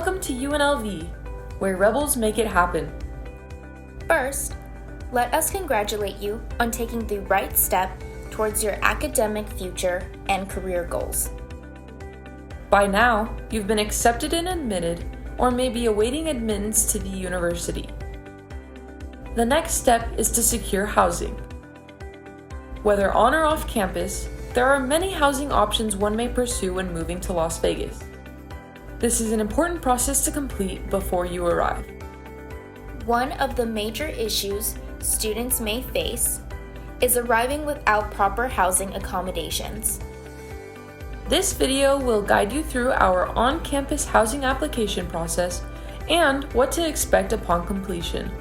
Welcome to UNLV, where rebels make it happen. First, let us congratulate you on taking the right step towards your academic future and career goals. By now, you've been accepted and admitted, or may be awaiting admittance to the university. The next step is to secure housing. Whether on or off campus, there are many housing options one may pursue when moving to Las Vegas. This is an important process to complete before you arrive. One of the major issues students may face is arriving without proper housing accommodations. This video will guide you through our on-campus housing application process and what to expect upon completion.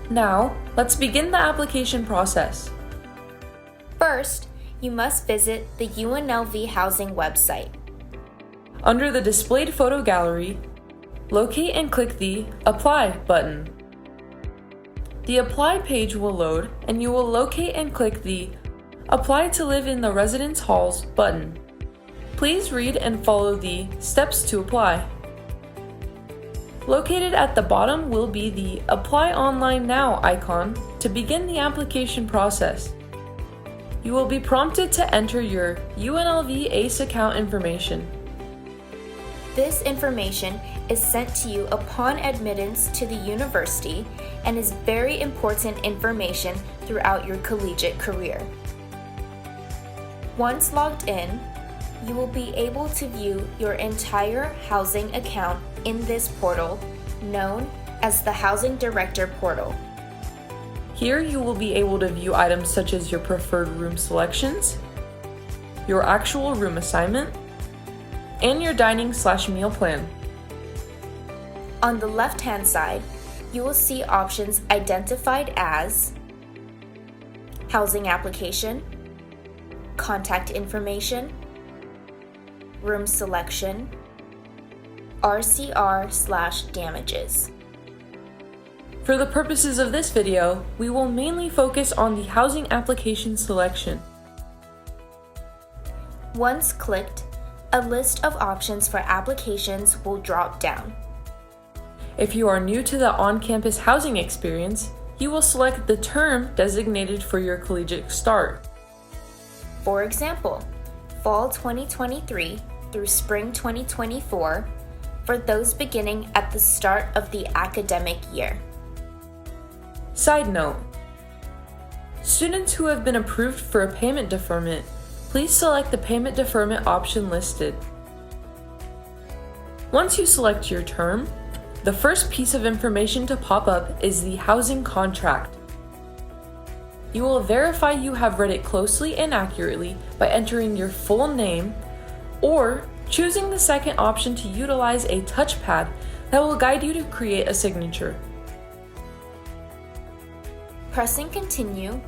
Now, let's begin the application process. First, you must visit the UNLV housing website. Under the displayed photo gallery, locate and click the Apply button. The Apply page will load and you will locate and click the Apply to live in the residence halls button. Please read and follow the steps to apply. Located at the bottom will be the Apply Online Now icon to begin the application process. You will be prompted to enter your UNLV ACE account information. This information is sent to you upon admittance to the university and is very important information throughout your collegiate career. Once logged in, you will be able to view your entire housing account in this portal, known as the Housing Director portal. Here you will be able to view items such as your preferred room selections, your actual room assignment, and your dining/meal plan. On the left-hand side, you will see options identified as housing application, contact information, room selection, RCR/damages. For the purposes of this video, we will mainly focus on the housing application selection. Once clicked, a list of options for applications will drop down. If you are new to the on-campus housing experience, you will select the term designated for your collegiate start. For example, Fall 2023 through Spring 2024 for those beginning at the start of the academic year. Side note: students who have been approved for a payment deferment, please select the payment deferment option listed. Once you select your term, the first piece of information to pop up is the housing contract. You will verify you have read it closely and accurately by entering your full name or choosing the second option to utilize a touchpad that will guide you to create a signature. Pressing continue,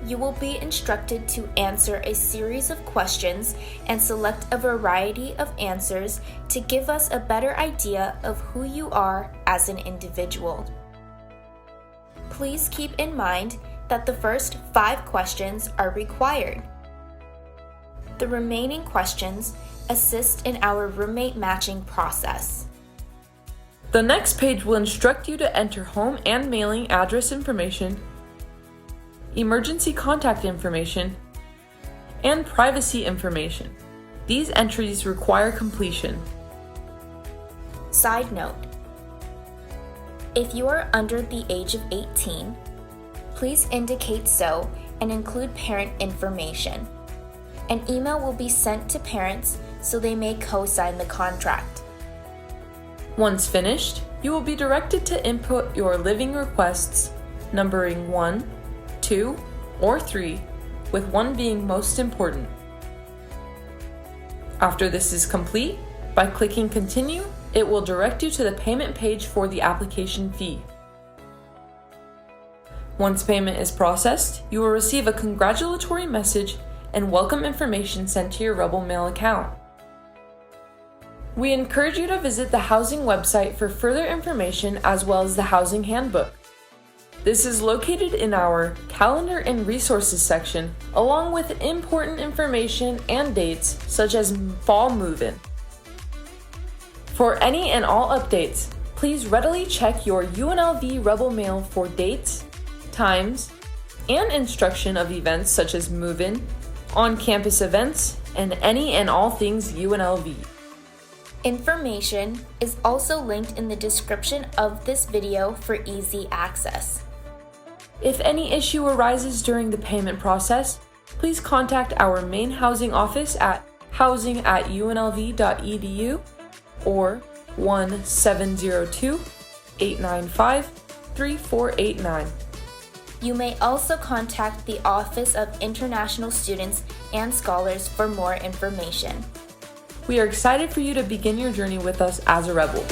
you will be instructed to answer a series of questions and select a variety of answers to give us a better idea of who you are as an individual. Please keep in mind that the first 5 questions are required. The remaining questions assist in our roommate matching process. The next page will instruct you to enter home and mailing address information, emergency contact information, and privacy information. These entries require completion. Side note: if you are under the age of 18, please indicate so and include parent information. An email will be sent to parents so they may co-sign the contract. Once finished, you will be directed to input your living requests, numbering 1, 2, or 3, with 1 being most important. After this is complete, by clicking Continue, it will direct you to the payment page for the application fee. Once payment is processed, you will receive a congratulatory message and welcome information sent to your Rebel Mail account. We encourage you to visit the housing website for further information as well as the housing handbook. This is located in our Calendar and Resources section, along with important information and dates such as fall move-in. For any and all updates, please readily check your UNLV Rebel Mail for dates, times, and instruction of events such as move-in, on-campus events, and any and all things UNLV. Information is also linked in the description of this video for easy access. If any issue arises during the payment process, please contact our main housing office at housing@unlv.edu or 1-702-895-3489. You may also contact the Office of International Students and Scholars for more information. We are excited for you to begin your journey with us as a Rebel.